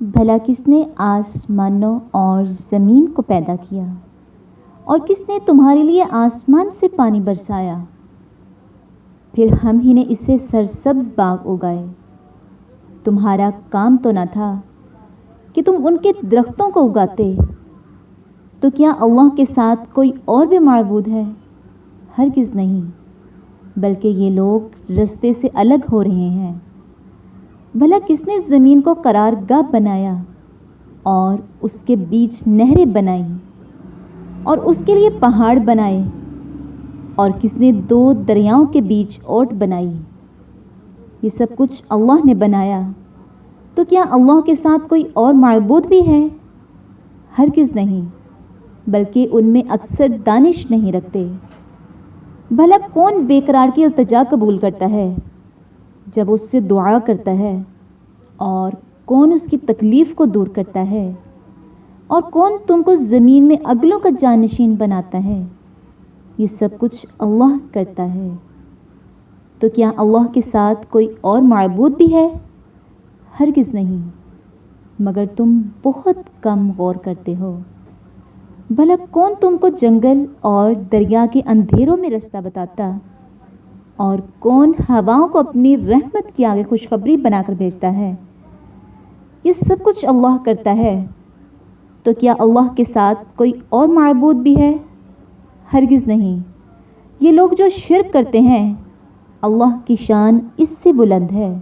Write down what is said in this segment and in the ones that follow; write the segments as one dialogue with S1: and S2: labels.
S1: بھلا کس نے آسمانوں اور زمین کو پیدا کیا اور کس نے تمہارے لیے آسمان سے پانی برسایا؟ پھر ہم ہی نے اسے سرسبز باغ اگائے۔ تمہارا کام تو نہ تھا کہ تم ان کے درختوں کو اگاتے؟ تو کیا اللہ کے ساتھ کوئی اور بھی معبود ہے؟ ہرگز نہیں، بلکہ یہ لوگ رستے سے الگ ہو رہے ہیں۔ بھلا کس نے زمین کو قرار گاہ بنایا اور اس کے بیچ نہریں بنائیں اور اس کے لیے پہاڑ بنائے؟ اور کس نے دو دریاؤں کے بیچ اوٹ بنائی؟ یہ سب کچھ اللہ نے بنایا۔ تو کیا اللہ کے ساتھ کوئی اور معبود بھی ہے؟ ہرگز نہیں، بلکہ ان میں اکثر دانش نہیں رکھتے۔ بھلا کون بے قرار کی التجا قبول کرتا ہے جب اس سے دعا کرتا ہے؟ اور کون اس کی تکلیف کو دور کرتا ہے؟ اور کون تم کو زمین میں اگلوں کا جانشین بناتا ہے؟ یہ سب کچھ اللہ کرتا ہے۔ تو کیا اللہ کے ساتھ کوئی اور معبود بھی ہے؟ ہرگز نہیں، مگر تم بہت کم غور کرتے ہو۔ بھلا کون تم کو جنگل اور دریا کے اندھیروں میں رستہ بتاتا؟ اور کون ہواؤں کو اپنی رحمت کے آگے خوشخبری بنا کر بھیجتا ہے؟ یہ سب کچھ اللہ کرتا ہے۔ تو کیا اللہ کے ساتھ کوئی اور معبود بھی ہے؟ ہرگز نہیں۔ یہ لوگ جو شرک کرتے ہیں، اللہ کی شان اس سے بلند ہے۔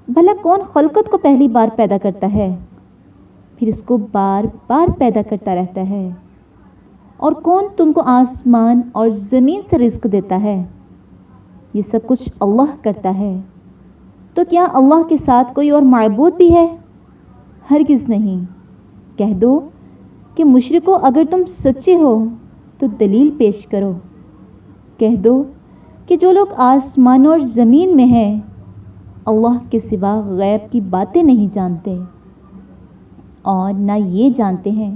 S1: بھلا کون خلقت کو پہلی بار پیدا کرتا ہے، پھر اس کو بار بار پیدا کرتا رہتا ہے؟ اور کون تم کو آسمان اور زمین سے رزق دیتا ہے؟ یہ سب کچھ اللہ کرتا ہے۔ تو کیا اللہ کے ساتھ کوئی اور معبود بھی ہے؟ ہرگز نہیں۔ کہہ دو کہ مشرکو، اگر تم سچے ہو تو دلیل پیش کرو۔ کہہ دو کہ جو لوگ آسمانوں اور زمین میں ہیں اللہ کے سوا غیب کی باتیں نہیں جانتے، اور نہ یہ جانتے ہیں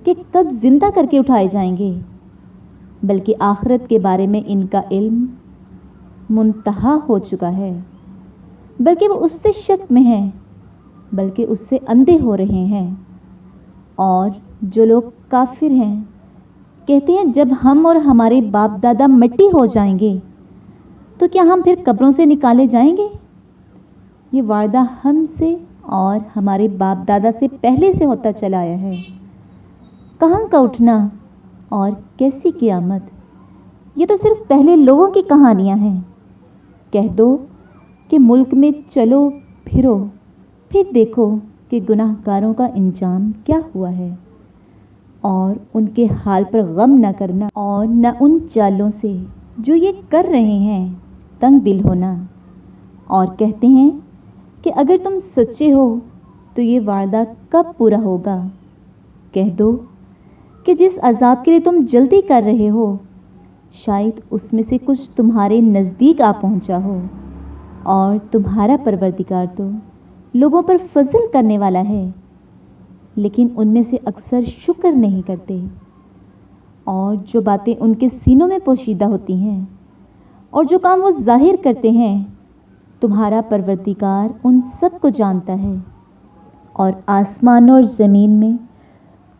S1: کہ کب زندہ کر کے اٹھائے جائیں گے، بلکہ آخرت کے بارے میں ان کا علم منتہا ہو چکا ہے، بلکہ وہ اس سے شک میں ہیں، بلکہ اس سے اندھے ہو رہے ہیں۔ اور جو لوگ کافر ہیں کہتے ہیں جب ہم اور ہمارے باپ دادا مٹی ہو جائیں گے تو کیا ہم پھر قبروں سے نکالے جائیں گے؟ یہ وعدہ ہم سے اور ہمارے باپ دادا سے پہلے سے ہوتا چلا آیا ہے۔ کہاں کا اٹھنا اور کیسی قیامت، یہ تو صرف پہلے لوگوں کی کہانیاں ہیں۔ کہہ دو کہ ملک میں چلو پھرو، پھر دیکھو کہ گناہ گاروں کا انجام کیا ہوا ہے، اور ان کے حال پر غم نہ کرنا، اور نہ ان چالوں سے جو یہ کر رہے ہیں تنگ دل ہونا، اور کہتے ہیں کہ اگر تم سچے ہو تو یہ وعدہ کب پورا ہوگا؟ کہہ دو کہ جس عذاب کے لیے تم جلدی کر رہے ہو شاید اس میں سے کچھ تمہارے نزدیک آ پہنچا ہو، اور تمہارا پروردگار تو لوگوں پر فضل کرنے والا ہے، لیکن ان میں سے اکثر شکر نہیں کرتے۔ اور جو باتیں ان کے سینوں میں پوشیدہ ہوتی ہیں اور جو کام وہ ظاہر کرتے ہیں، تمہارا پروردگار ان سب کو جانتا ہے۔ اور آسمانوں اور زمین میں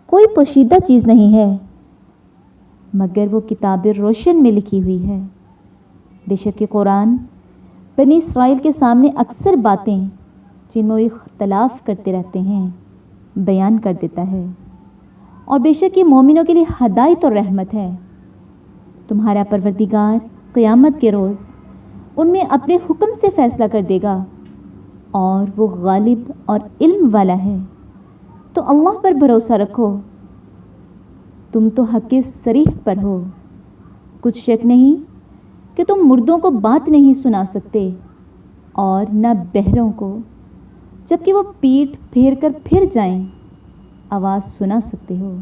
S1: کوئی پوشیدہ چیز نہیں ہے مگر وہ کتاب روشن میں لکھی ہوئی ہے۔ بے شک یہ قرآن بنی اسرائیل کے سامنے اکثر باتیں جن میں وہ اختلاف کرتے رہتے ہیں بیان کر دیتا ہے، اور بے شک یہ مومنوں کے لیے ہدایت اور رحمت ہے۔ تمہارا پروردگار قیامت کے روز ان میں اپنے حکم سے فیصلہ کر دے گا، اور وہ غالب اور علم والا ہے۔ تو اللہ پر بھروسہ رکھو، تم تو حق صریح پر ہو۔ کچھ شک نہیں کہ تم مردوں کو بات نہیں سنا سکتے، اور نہ بہروں کو جبکہ وہ پیٹھ پھیر کر پھر جائیں آواز سنا سکتے ہو،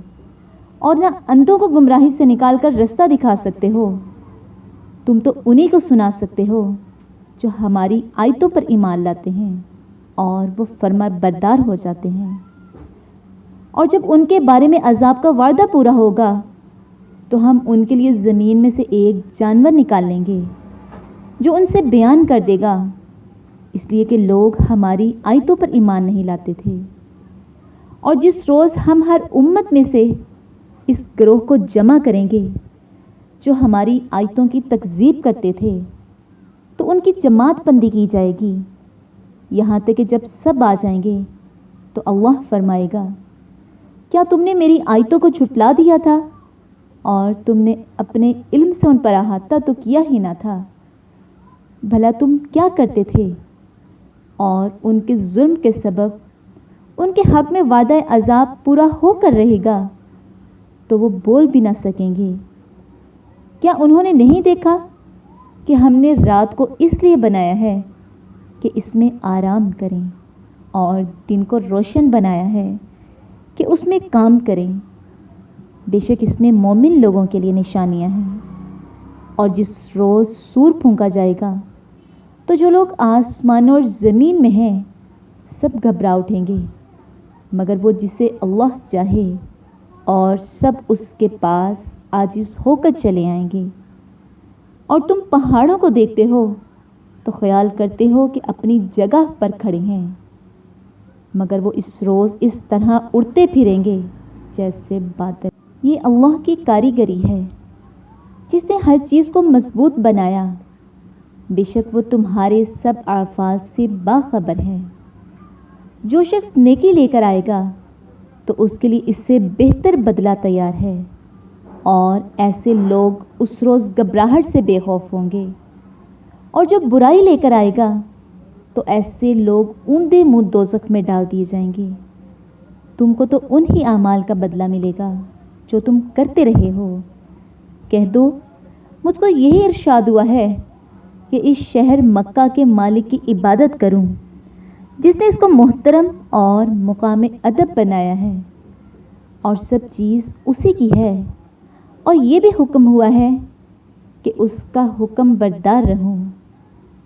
S1: اور نہ اندھوں کو گمراہی سے نکال کر رستہ دکھا سکتے ہو۔ تم تو انہی کو سنا سکتے ہو جو ہماری آیتوں پر ایمان لاتے ہیں اور وہ فرما بردار ہو جاتے ہیں۔ اور جب ان کے بارے میں عذاب کا وعدہ پورا ہوگا تو ہم ان کے لیے زمین میں سے ایک جانور نکال لیں گے جو ان سے بیان کر دے گا، اس لیے کہ لوگ ہماری آیتوں پر ایمان نہیں لاتے تھے۔ اور جس روز ہم ہر امت میں سے اس گروہ کو جمع کریں گے جو ہماری آیتوں کی تکذیب کرتے تھے تو ان کی جماعت بندی کی جائے گی، یہاں تک کہ جب سب آ جائیں گے تو اللہ فرمائے گا، کیا تم نے میری آیتوں کو جھٹلا دیا تھا اور تم نے اپنے علم سے ان پر احاطہ تو کیا ہی نہ تھا؟ بھلا تم کیا کرتے تھے؟ اور ان کے ظلم کے سبب ان کے حق میں وعدہ عذاب پورا ہو کر رہے گا تو وہ بول بھی نہ سکیں گے۔ کیا انہوں نے نہیں دیکھا کہ ہم نے رات کو اس لیے بنایا ہے کہ اس میں آرام کریں اور دن کو روشن بنایا ہے کہ اس میں کام کریں؟ بے شک اس میں مومن لوگوں کے لیے نشانیاں ہیں۔ اور جس روز سور پھونکا جائے گا تو جو لوگ آسمان اور زمین میں ہیں سب گھبرا اٹھیں گے مگر وہ جسے اللہ چاہے، اور سب اس کے پاس عاجز ہو کر چلے آئیں گے۔ اور تم پہاڑوں کو دیکھتے ہو تو خیال کرتے ہو کہ اپنی جگہ پر کھڑے ہیں، مگر وہ اس روز اس طرح اڑتے پھریں گے جیسے بادل۔ یہ اللہ کی کاریگری ہے جس نے ہر چیز کو مضبوط بنایا، بے شک وہ تمہارے سب اعمال سے باخبر ہے۔ جو شخص نیکی لے کر آئے گا تو اس کے لیے اس سے بہتر بدلہ تیار ہے، اور ایسے لوگ اس روز گھبراہٹ سے بے خوف ہوں گے۔ اور جو برائی لے کر آئے گا تو ایسے لوگ اوندے منہ دوزخ میں ڈال دیے جائیں گے۔ تم کو تو انہی اعمال کا بدلہ ملے گا جو تم کرتے رہے ہو۔ کہہ دو، مجھ کو یہی ارشاد ہوا ہے کہ اس شہر مکہ کے مالک کی عبادت کروں جس نے اس کو محترم اور مقام ادب بنایا ہے، اور سب چیز اسی کی ہے، اور یہ بھی حکم ہوا ہے کہ اس کا حکم بردار رہوں،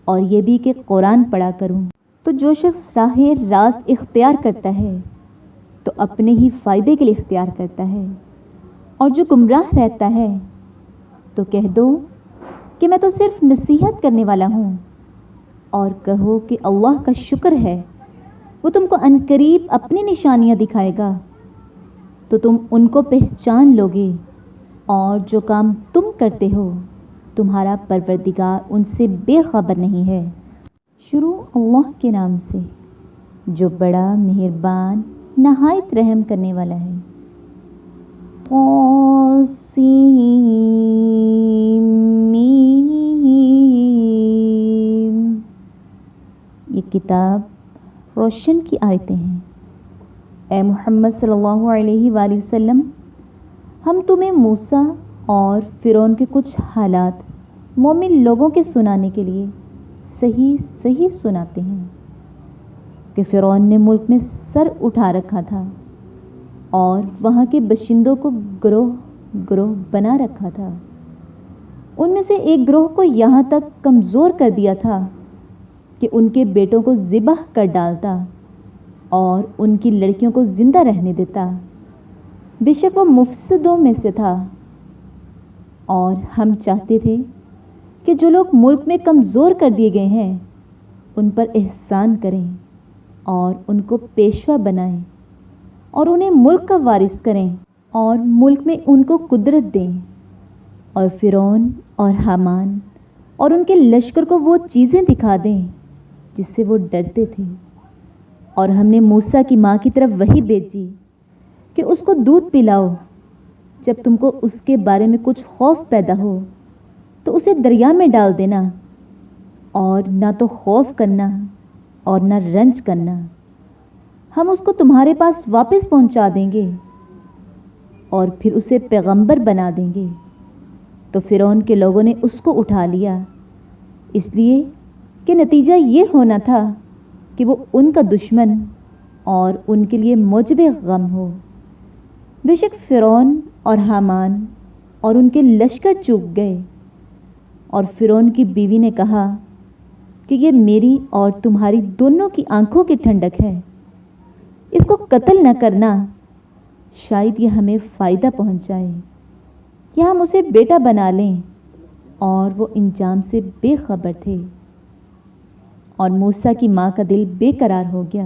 S1: اور یہ بھی کہ قرآن پڑھا کروں۔ تو جو شخص راہ راست اختیار کرتا ہے تو اپنے ہی فائدے کے لیے اختیار کرتا ہے، اور جو گمراہ رہتا ہے تو کہہ دو کہ میں تو صرف نصیحت کرنے والا ہوں، اور کہو کہ اللہ کا شکر ہے وہ تم کو عنقریب اپنی نشانیاں دکھائے گا تو تم ان کو پہچان لوگے، اور جو کام تم کرتے ہو تمہارا پروردگار ان سے بے خبر نہیں ہے۔ شروع اللہ کے نام سے جو بڑا مہربان نہایت رحم کرنے والا ہے۔ یہ کتاب روشن کی آیتیں ہیں۔ اے محمد صلی اللہ علیہ وآلہ وسلم، ہم تمہیں موسیٰ اور فرعون کے کچھ حالات مومن لوگوں کے سنانے کے لیے صحیح سناتے ہیں کہ فرعون نے ملک میں سر اٹھا رکھا تھا اور وہاں کے باشندوں کو گروہ بنا رکھا تھا۔ ان میں سے ایک گروہ کو یہاں تک کمزور کر دیا تھا کہ ان کے بیٹوں کو ذبح کر ڈالتا اور ان کی لڑکیوں کو زندہ رہنے دیتا۔ بے شک وہ مفسدوں میں سے تھا، اور ہم چاہتے تھے کہ جو لوگ ملک میں کمزور کر دیے گئے ہیں ان پر احسان کریں اور ان کو پیشوا بنائیں اور انہیں ملک کا وارث کریں، اور ملک میں ان کو قدرت دیں، اور فرعون اور حامان اور ان کے لشکر کو وہ چیزیں دکھا دیں جس سے وہ ڈرتے تھے۔ اور ہم نے موسیٰ کی ماں کی طرف وحی بھیجی کہ اس کو دودھ پلاؤ، جب تم کو اس کے بارے میں کچھ خوف پیدا ہو تو اسے دریا میں ڈال دینا، اور نہ تو خوف کرنا اور نہ رنج کرنا، ہم اس کو تمہارے پاس واپس پہنچا دیں گے اور پھر اسے پیغمبر بنا دیں گے۔ تو فرعون کے لوگوں نے اس کو اٹھا لیا، اس لیے کہ نتیجہ یہ ہونا تھا کہ وہ ان کا دشمن اور ان کے لیے موجب غم ہو۔ بے شک فرعون اور حامان اور ان کے لشکر چوک گئے، اور فرعون کی بیوی نے کہا کہ یہ میری اور تمہاری دونوں کی آنکھوں کی ٹھنڈک ہے، اس کو قتل نہ کرنا، شاید یہ ہمیں فائدہ پہنچائے یا ہم اسے بیٹا بنا لیں۔ اور وہ انجام سے بے خبر تھے، اور موسیٰ کی ماں کا دل بے قرار ہو گیا،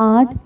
S1: 8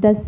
S1: 10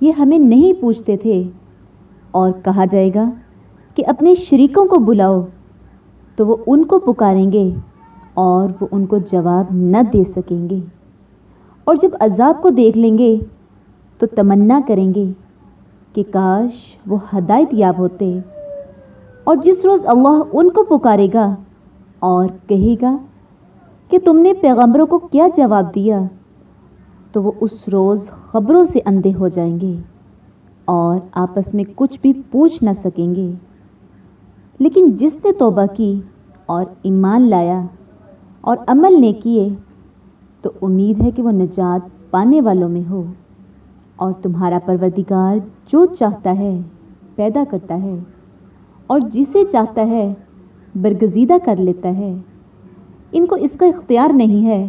S1: یہ ہمیں نہیں پوچھتے تھے، اور کہا جائے گا کہ اپنے شریکوں کو بلاؤ، تو وہ ان کو پکاریں گے اور وہ ان کو جواب نہ دے سکیں گے، اور جب عذاب کو دیکھ لیں گے تو تمنا کریں گے کہ کاش وہ ہدایت یاب ہوتے۔ اور جس روز اللہ ان کو پکارے گا اور کہے گا کہ تم نے پیغمبروں کو کیا جواب دیا، تو وہ اس روز خبروں سے اندھے ہو جائیں گے اور آپس میں کچھ بھی پوچھ نہ سکیں گے۔ لیکن جس نے توبہ کی اور ایمان لایا اور عمل نے کیے تو امید ہے کہ وہ نجات پانے والوں میں ہو۔ اور تمہارا پروردگار جو چاہتا ہے پیدا کرتا ہے، اور جسے چاہتا ہے برگزیدہ کر لیتا ہے۔ ان کو اس کا اختیار نہیں ہے۔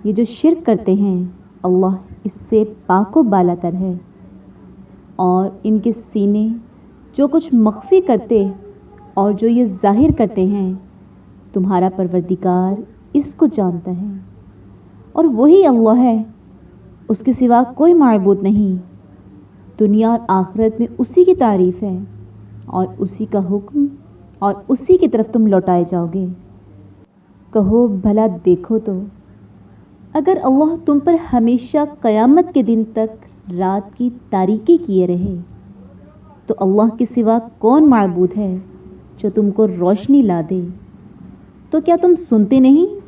S1: یہ جو شرک کرتے ہیں اللہ اس سے پاک و بالا تر ہے، اور ان کے سینے جو کچھ مخفی کرتے اور جو یہ ظاہر کرتے ہیں تمہارا پروردگار اس کو جانتا ہے، اور وہی اللہ ہے، اس کے سوا کوئی معبود نہیں۔ دنیا اور آخرت میں اسی کی تعریف ہے اور اسی کا حکم، اور اسی کی طرف تم لوٹائے جاؤ گے۔ کہو بھلا دیکھو تو، اگر اللہ تم پر ہمیشہ قیامت کے دن تک رات کی تاریکی کیے رہے تو اللہ کے سوا کون معبود ہے جو تم کو روشنی لا دے؟ تو کیا تم سنتے نہیں؟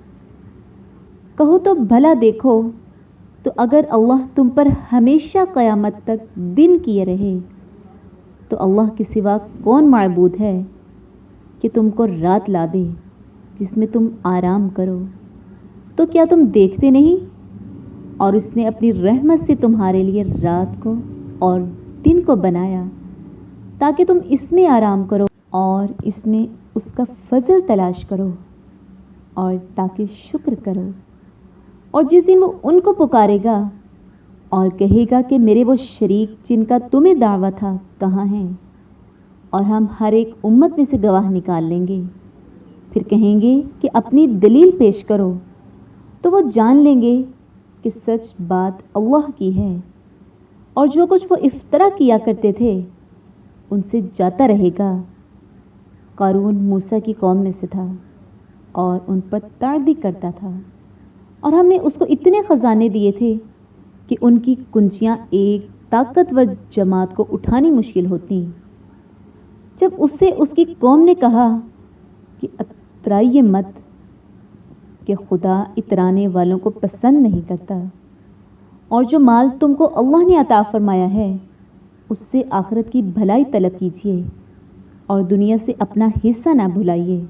S1: کہو تو بھلا دیکھو، تو اگر اللہ تم پر ہمیشہ قیامت تک دن کیے رہے تو اللہ کے سوا کون معبود ہے کہ تم کو رات لا دے جس میں تم آرام کرو؟ تو کیا تم دیکھتے نہیں؟ اور اس نے اپنی رحمت سے تمہارے لیے رات کو اور دن کو بنایا تاکہ تم اس میں آرام کرو اور اس میں اس کا فضل تلاش کرو اور تاکہ شکر کرو۔ اور جس دن وہ ان کو پکارے گا اور کہے گا کہ میرے وہ شریک جن کا تمہیں دعویٰ تھا کہاں ہیں، اور ہم ہر ایک امت میں سے گواہ نکال لیں گے، پھر کہیں گے کہ اپنی دلیل پیش کرو، تو وہ جان لیں گے کہ سچ بات اللہ کی ہے، اور جو کچھ وہ افطرا کیا کرتے تھے ان سے جاتا رہے گا۔ قارون موسیٰ کی قوم میں سے تھا اور ان پر تعدی کرتا تھا، اور ہم نے اس کو اتنے خزانے دیے تھے کہ ان کی کنجیاں ایک طاقتور جماعت کو اٹھانی مشکل ہوتی۔ جب اس سے اس کی قوم نے کہا کہ اترائیے مت، کہ خدا اترانے والوں کو پسند نہیں کرتا، اور جو مال تم کو اللہ نے عطا فرمایا ہے اس سے آخرت کی بھلائی طلب کیجیے اور دنیا سے اپنا حصہ نہ بھلائیے،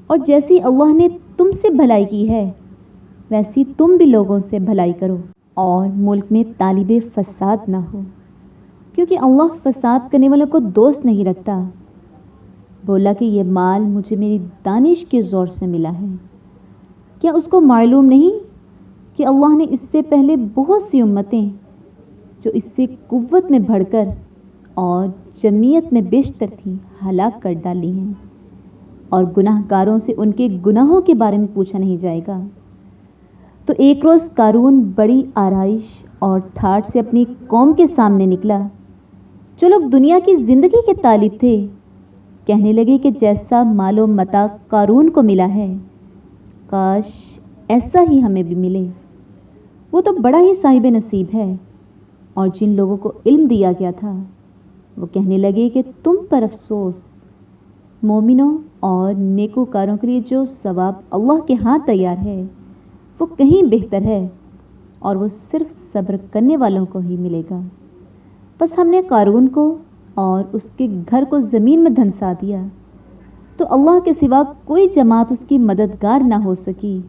S1: اور جیسی اللہ نے تم سے بھلائی کی ہے ویسی تم بھی لوگوں سے بھلائی کرو، اور ملک میں طالب فساد نہ ہو، کیونکہ اللہ فساد کرنے والوں کو دوست نہیں رکھتا۔ بولا کہ یہ مال مجھے میری دانش کے زور سے ملا ہے۔ کیا اس کو معلوم نہیں کہ اللہ نے اس سے پہلے بہت سی امتیں جو اس سے قوت میں بڑھ کر اور جمعیت میں بیشتر تھیں ہلاک کر ڈالی ہیں، اور گناہ گاروں سے ان کے گناہوں کے بارے میں پوچھا نہیں جائے گا۔ تو ایک روز قارون بڑی آرائش اور ٹھاٹھ سے اپنی قوم کے سامنے نکلا۔ جو لوگ دنیا کی زندگی کے طالب تھے کہنے لگے کہ جیسا مال و متاع قارون کو ملا ہے کاش ایسا ہی ہمیں بھی ملے، وہ تو بڑا ہی صاحب نصیب ہے۔ اور جن لوگوں کو علم دیا گیا تھا وہ کہنے لگے کہ تم پر افسوس، مومنوں اور نیکوکاروں کے لیے جو ثواب اللہ کے ہاں تیار ہے وہ کہیں بہتر ہے، اور وہ صرف صبر کرنے والوں کو ہی ملے گا۔ بس ہم نے قارون کو اور اس کے گھر کو زمین میں دھنسا دیا تو اللہ کے سوا کوئی جماعت اس کی مددگار نہ ہو سکی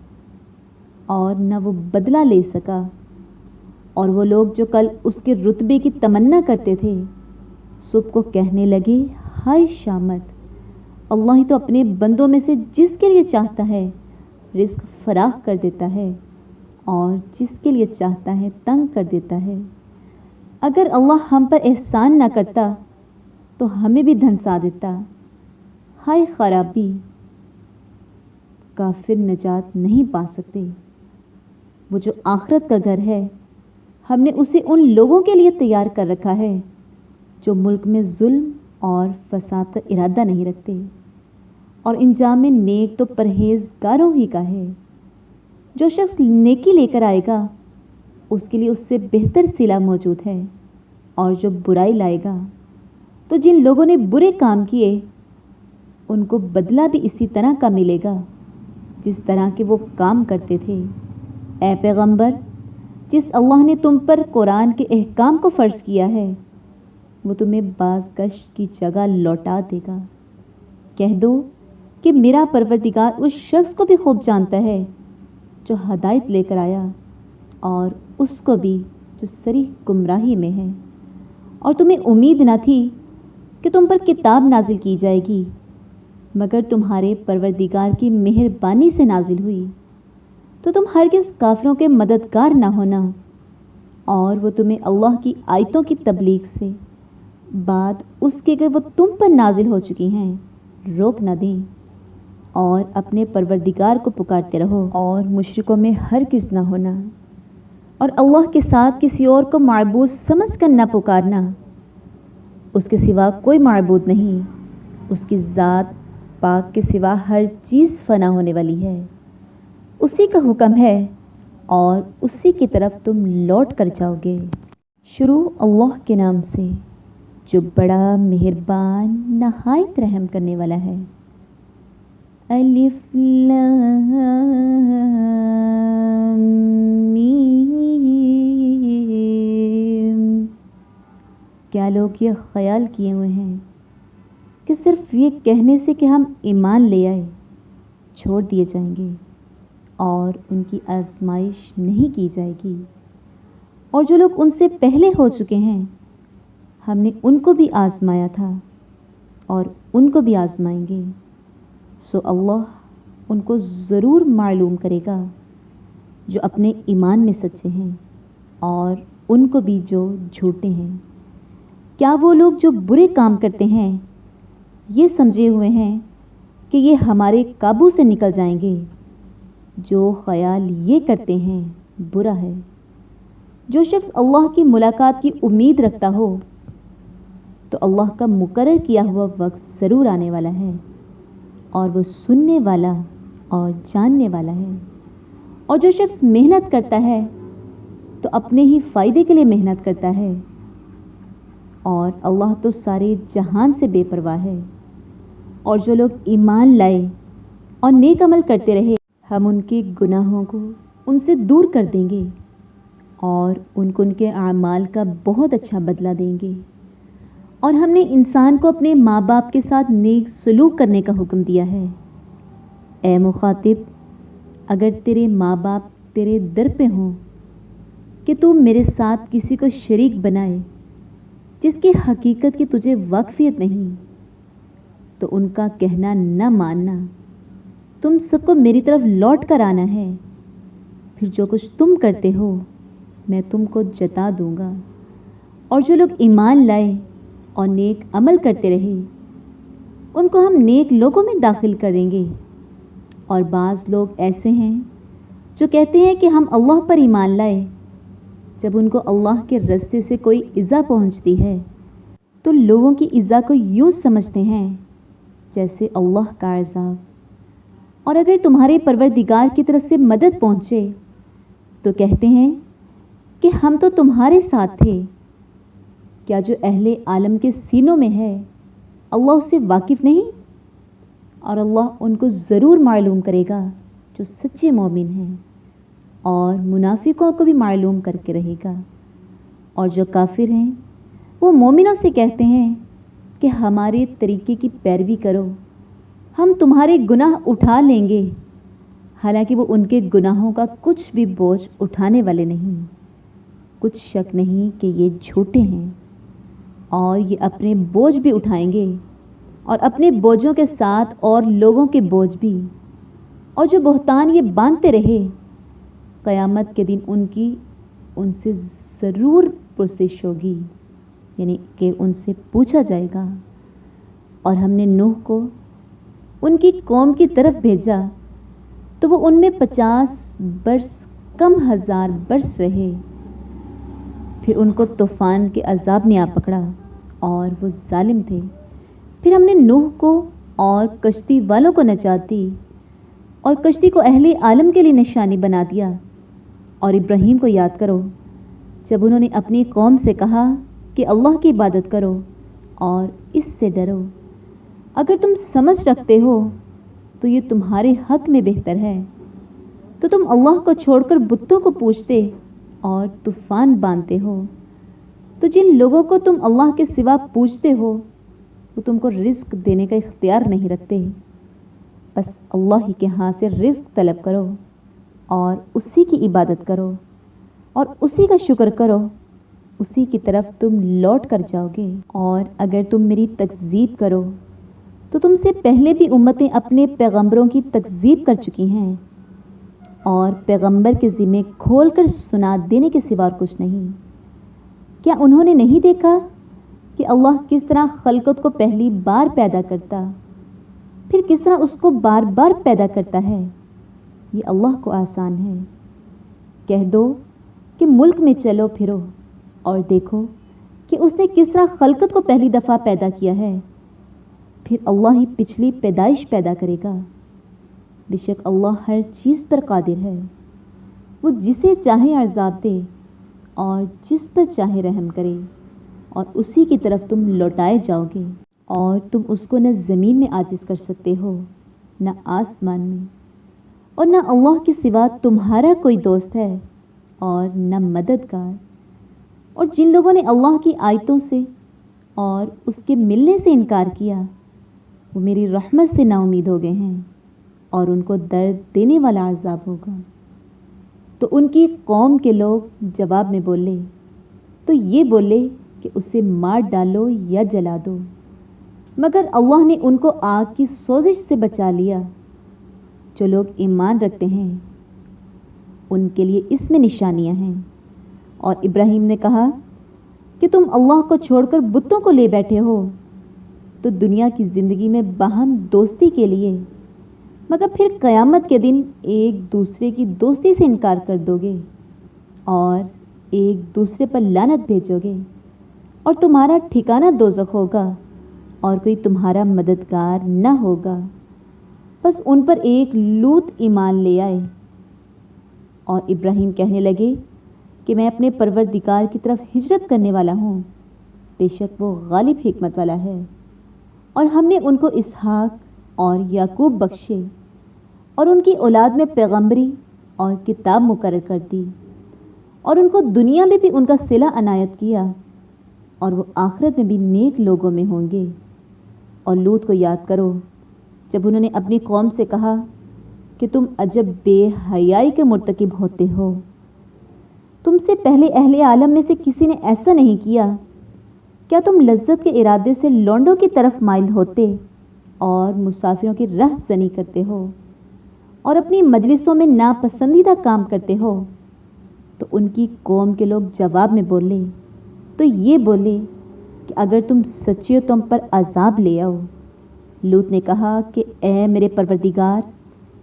S1: اور نہ وہ بدلہ لے سکا۔ اور وہ لوگ جو کل اس کے رتبے کی تمنا کرتے تھے صبح کو کہنے لگے ہائے شامت، اللہ ہی تو اپنے بندوں میں سے جس کے لیے چاہتا ہے رزق فراخ کر دیتا ہے اور جس کے لیے چاہتا ہے تنگ کر دیتا ہے۔ اگر اللہ ہم پر احسان نہ کرتا تو ہمیں بھی دھنسا دیتا۔ ہائے خرابی، کافر نجات نہیں پا سکتے۔ وہ جو آخرت کا گھر ہے ہم نے اسے ان لوگوں کے لیے تیار کر رکھا ہے جو ملک میں ظلم اور فساد کا ارادہ نہیں رکھتے، اور انجام نیک تو پرہیزگاروں ہی کا ہے۔ جو شخص نیکی لے کر آئے گا اس کے لیے اس سے بہتر صلہ موجود ہے، اور جو برائی لائے گا تو جن لوگوں نے برے کام کیے ان کو بدلہ بھی اسی طرح کا ملے گا جس طرح کے وہ کام کرتے تھے۔ اے پیغمبر، جس اللہ نے تم پر قرآن کے احکام کو فرض کیا ہے وہ تمہیں بازگشت کی جگہ لوٹا دے گا۔ کہہ دو کہ میرا پروردگار اس شخص کو بھی خوب جانتا ہے جو ہدایت لے کر آیا، اور اس کو بھی جو صریح گمراہی میں ہے۔ اور تمہیں امید نہ تھی کہ تم پر کتاب نازل کی جائے گی مگر تمہارے پروردگار کی مہربانی سے نازل ہوئی، تو تم ہرگز کافروں کے مددگار نہ ہونا، اور وہ تمہیں اللہ کی آیتوں کی تبلیغ سے بعد اس کے کہ وہ تم پر نازل ہو چکی ہیں روک نہ دیں، اور اپنے پروردگار کو پکارتے رہو اور مشرکوں میں ہرگز نہ ہونا، اور اللہ کے ساتھ کسی اور کو معبود سمجھ کر نہ پکارنا۔ اس کے سوا کوئی معبود نہیں، اس کی ذات پاک کے سوا ہر چیز فنا ہونے والی ہے، اسی کا حکم ہے اور اسی کی طرف تم لوٹ کر جاؤ گے۔ شروع اللہ کے نام سے جو بڑا مہربان نہایت رحم کرنے والا ہے۔ الف لام میم۔ کیا لوگ یہ خیال کیے ہوئے ہیں کہ صرف یہ کہنے سے کہ ہم ایمان لے آئے چھوڑ دیے جائیں گے اور ان کی آزمائش نہیں کی جائے گی؟ اور جو لوگ ان سے پہلے ہو چکے ہیں ہم نے ان کو بھی آزمایا تھا اور ان کو بھی آزمائیں گے، سو اللہ ان کو ضرور معلوم کرے گا جو اپنے ایمان میں سچے ہیں اور ان کو بھی جو جھوٹے ہیں۔ کیا وہ لوگ جو برے کام کرتے ہیں یہ سمجھے ہوئے ہیں کہ یہ ہمارے قابو سے نکل جائیں گے؟ جو خیال یہ کرتے ہیں برا ہے۔ جو شخص اللہ کی ملاقات کی امید رکھتا ہو تو اللہ کا مقرر کیا ہوا وقت ضرور آنے والا ہے، اور وہ سننے والا اور جاننے والا ہے۔ اور جو شخص محنت کرتا ہے تو اپنے ہی فائدے کے لیے محنت کرتا ہے، اور اللہ تو سارے جہان سے بے پرواہ ہے۔ اور جو لوگ ایمان لائے اور نیک عمل کرتے رہے ہم ان کے گناہوں کو ان سے دور کر دیں گے اور ان کو ان کے اعمال کا بہت اچھا بدلہ دیں گے۔ اور ہم نے انسان کو اپنے ماں باپ کے ساتھ نیک سلوک کرنے کا حکم دیا ہے۔ اے مخاطب، اگر تیرے ماں باپ تیرے در پہ ہوں کہ تو میرے ساتھ کسی کو شریک بنائے جس کی حقیقت کی تجھے واقفیت نہیں، تو ان کا کہنا نہ ماننا۔ تم سب کو میری طرف لوٹ کر آنا ہے، پھر جو کچھ تم کرتے ہو میں تم کو جتا دوں گا۔ اور جو لوگ ایمان لائے اور نیک عمل کرتے رہے ان کو ہم نیک لوگوں میں داخل کریں گے۔ اور بعض لوگ ایسے ہیں جو کہتے ہیں کہ ہم اللہ پر ایمان لائے، جب ان کو اللہ کے رستے سے کوئی ایذا پہنچتی ہے تو لوگوں کی ایذا کو یوں سمجھتے ہیں جیسے اللہ کا عذاب۔ اور اگر تمہارے پروردگار کی طرف سے مدد پہنچے تو کہتے ہیں کہ ہم تو تمہارے ساتھ تھے۔ کیا جو اہل عالم کے سینوں میں ہے اللہ اس سے واقف نہیں؟ اور اللہ ان کو ضرور معلوم کرے گا جو سچے مومن ہیں، اور منافقوں کو بھی معلوم کر کے رہے گا۔ اور جو کافر ہیں وہ مومنوں سے کہتے ہیں کہ ہمارے طریقے کی پیروی کرو، ہم تمہارے گناہ اٹھا لیں گے، حالانکہ وہ ان کے گناہوں کا کچھ بھی بوجھ اٹھانے والے نہیں۔ کچھ شک نہیں کہ یہ جھوٹے ہیں، اور یہ اپنے بوجھ بھی اٹھائیں گے اور اپنے بوجھوں کے ساتھ اور لوگوں کے بوجھ بھی۔ اور جو بہتان یہ باندھتے رہے قیامت کے دن ان سے ضرور پرسش ہوگی، یعنی کہ ان سے پوچھا جائے گا۔ اور ہم نے نوح کو ان کی قوم کی طرف بھیجا تو وہ ان میں 50 برس کم 1000 برس رہے، پھر ان کو طوفان کے عذاب نے آ پکڑا اور وہ ظالم تھے۔ پھر ہم نے نوح کو اور کشتی والوں کو نجات دی اور کشتی کو اہل عالم کے لیے نشانی بنا دیا۔ اور ابراہیم کو یاد کرو جب انہوں نے اپنی قوم سے کہا کہ اللہ کی عبادت کرو اور اس سے ڈرو۔ اگر تم سمجھ رکھتے ہو تو یہ تمہارے حق میں بہتر ہے، تو تم اللہ کو چھوڑ کر بتوں کو پوجتے اور طوفان باندھتے ہو۔ تو جن لوگوں کو تم اللہ کے سوا پوجتے ہو وہ تم کو رزق دینے کا اختیار نہیں رکھتے، بس اللہ ہی کے ہاں سے رزق طلب کرو اور اسی کی عبادت کرو اور اسی کا شکر کرو، اسی کی طرف تم لوٹ کر جاؤ گے۔ اور اگر تم میری تکذیب کرو تو تم سے پہلے بھی امتیں اپنے پیغمبروں کی تکذیب کر چکی ہیں، اور پیغمبر کے ذمے کھول کر سنا دینے کے سوا اور کچھ نہیں۔ کیا انہوں نے نہیں دیکھا کہ اللہ کس طرح خلقت کو پہلی بار پیدا کرتا، پھر کس طرح اس کو بار بار پیدا کرتا ہے؟ یہ اللہ کو آسان ہے۔ کہہ دو کہ ملک میں چلو پھرو اور دیکھو کہ اس نے کس طرح خلقت کو پہلی دفعہ پیدا کیا ہے، پھر اللہ ہی پچھلی پیدائش پیدا کرے گا۔ بے شک اللہ ہر چیز پر قادر ہے، وہ جسے چاہے عذاب دے اور جس پر چاہے رحم کرے، اور اسی کی طرف تم لوٹائے جاؤ گے۔ اور تم اس کو نہ زمین میں عاجز کر سکتے ہو نہ آسمان میں، اور نہ اللہ کے سوا تمہارا کوئی دوست ہے اور نہ مددگار۔ اور جن لوگوں نے اللہ کی آیتوں سے اور اس کے ملنے سے انکار کیا وہ میری رحمت سے نا امید ہو گئے ہیں، اور ان کو درد دینے والا عذاب ہوگا۔ تو ان کی قوم کے لوگ جواب میں بولے تو یہ بولے کہ اسے مار ڈالو یا جلا دو، مگر اللہ نے ان کو آگ کی سوزش سے بچا لیا۔ جو لوگ ایمان رکھتے ہیں ان کے لیے اس میں نشانیاں ہیں۔ اور ابراہیم نے کہا کہ تم اللہ کو چھوڑ کر بتوں کو لے بیٹھے ہو تو دنیا کی زندگی میں باہم دوستی کے لیے، مگر پھر قیامت کے دن ایک دوسرے کی دوستی سے انکار کر دو گے اور ایک دوسرے پر لعنت بھیجو گے، اور تمہارا ٹھکانہ دوزخ ہوگا اور کوئی تمہارا مددگار نہ ہوگا۔ بس ان پر ایک لوط ایمان لے آئے، اور ابراہیم کہنے لگے کہ میں اپنے پروردگار کی طرف ہجرت کرنے والا ہوں، بے شک وہ غالب حکمت والا ہے۔ اور ہم نے ان کو اسحاق اور یعقوب بخشے، اور ان کی اولاد میں پیغمبری اور کتاب مقرر کر دی، اور ان کو دنیا میں بھی ان کا صلہ عنایت کیا، اور وہ آخرت میں بھی نیک لوگوں میں ہوں گے۔ اور لوط کو یاد کرو جب انہوں نے اپنی قوم سے کہا کہ تم عجب بے حیائی کے مرتکب ہوتے ہو، تم سے پہلے اہل عالم میں سے کسی نے ایسا نہیں کیا۔ کیا تم لذت کے ارادے سے لونڈوں کی طرف مائل ہوتے اور مسافروں کی رہ زنی کرتے ہو اور اپنی مجلسوں میں ناپسندیدہ کام کرتے ہو؟ تو ان کی قوم کے لوگ جواب میں بولے تو یہ بولے کہ اگر تم سچے ہو تم پر عذاب لے آؤ۔ لوط نے کہا کہ اے میرے پروردگار،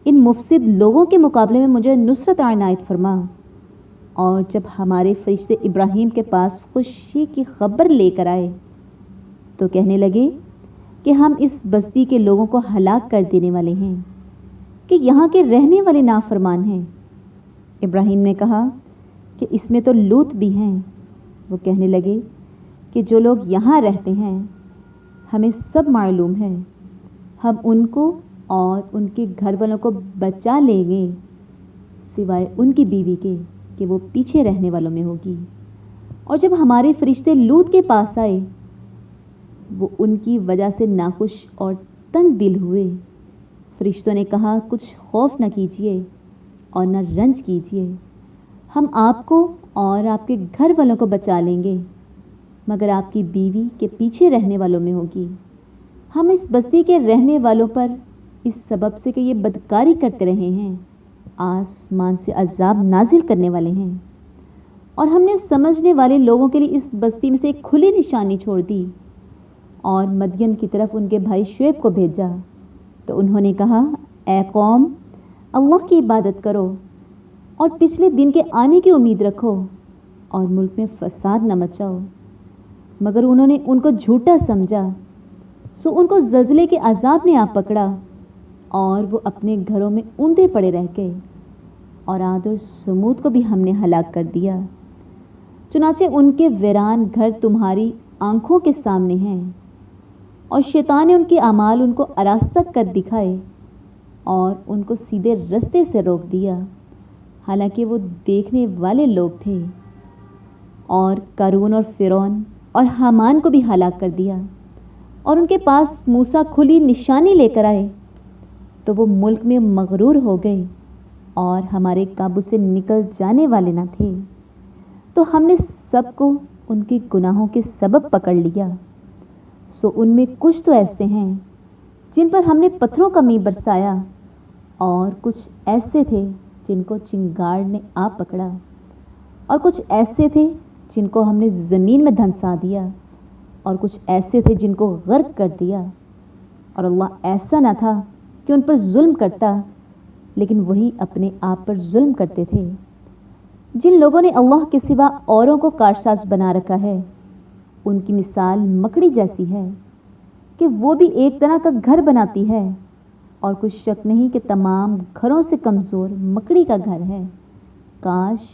S1: ان مفسد لوگوں کے مقابلے میں مجھے نصرت عنایت فرما۔ اور جب ہمارے فرشتے ابراہیم کے پاس خوشی کی خبر لے کر آئے تو کہنے لگے کہ ہم اس بستی کے لوگوں کو ہلاک کر دینے والے ہیں کہ یہاں کے رہنے والے نافرمان ہیں۔ ابراہیم نے کہا کہ اس میں تو لوط بھی ہیں۔ وہ کہنے لگے کہ جو لوگ یہاں رہتے ہیں ہمیں سب معلوم ہے، ہم ان کو اور ان کے گھر والوں کو بچا لیں گے، سوائے ان کی بیوی کے کہ وہ پیچھے رہنے والوں میں ہوگی۔ اور جب ہمارے فرشتے لوط کے پاس آئے وہ ان کی وجہ سے ناخوش اور تنگ دل ہوئے۔ فرشتوں نے کہا کچھ خوف نہ کیجیے اور نہ رنج کیجیے، ہم آپ کو اور آپ کے گھر والوں کو بچا لیں گے، مگر آپ کی بیوی کے پیچھے رہنے والوں میں ہوگی۔ ہم اس بستی کے رہنے والوں پر اس سبب سے کہ یہ بدکاری کرتے رہے ہیں آسمان سے عذاب نازل کرنے والے ہیں، اور ہم نے سمجھنے والے لوگوں کے لیے اس بستی میں سے ایک کھلی نشانی چھوڑ دی اور مدین کی طرف ان کے بھائی شعیب کو بھیجا۔ تو انہوں نے کہا اے قوم، اللہ کی عبادت کرو اور پچھلے دن کے آنے کی امید رکھو، اور ملک میں فساد نہ مچا ہو، مگر انہوں نے ان کو جھوٹا سمجھا، سو ان کو زلزلے کے عذاب نے آ پکڑا اور وہ اپنے گھروں میں اوندے پڑے رہ گئے، اور عاد اور سمود کو بھی ہم نے ہلاک کر دیا۔ چنانچہ ان کے ویران گھر تمہاری آنکھوں کے سامنے ہیں، اور شیطان نے ان کے اعمال ان کو آراستہ کر دکھائے اور ان کو سیدھے رستے سے روک دیا، حالانکہ وہ دیکھنے والے لوگ تھے۔ اور قارون اور فرعون اور حامان کو بھی ہلاک کر دیا، اور ان کے پاس موسیٰ کھلی نشانی لے کر آئے تو وہ ملک میں مغرور ہو گئے اور ہمارے قابو سے نکل جانے والے نہ تھے، تو ہم نے سب کو ان کے گناہوں کے سبب پکڑ لیا۔ سو ان میں کچھ تو ایسے ہیں جن پر ہم نے پتھروں کا میغ برسایا، اور کچھ ایسے تھے جن کو چنگاڑ نے آ پکڑا، اور کچھ ایسے تھے جن کو ہم نے زمین میں دھنسا دیا، اور کچھ ایسے تھے جن کو غرق کر دیا۔ اور اللہ ایسا نہ تھا کہ ان پر ظلم کرتا، لیکن وہی اپنے آپ پر ظلم کرتے تھے۔ جن لوگوں نے اللہ کے سوا اوروں کو کارساز بنا رکھا ہے، ان کی مثال مکڑی جیسی ہے کہ وہ بھی ایک طرح کا گھر بناتی ہے، اور کچھ شک نہیں کہ تمام گھروں سے کمزور مکڑی کا گھر ہے۔ کاش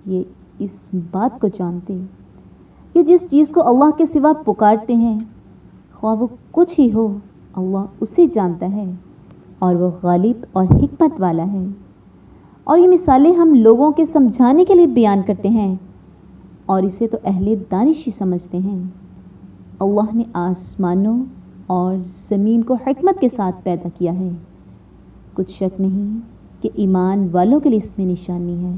S1: یہ اس بات کو جانتے کہ جس چیز کو اللہ کے سوا پکارتے ہیں، خواہ وہ کچھ ہی ہو، اللہ اسے جانتا ہے، اور وہ غالب اور حکمت والا ہے۔ اور یہ مثالیں ہم لوگوں کے سمجھانے کے لیے بیان کرتے ہیں، اور اسے تو اہل دانش ہی سمجھتے ہیں۔ اللہ نے آسمانوں اور زمین کو حکمت کے ساتھ پیدا کیا ہے، کچھ شک نہیں کہ ایمان والوں کے لیے اس میں نشانی ہے۔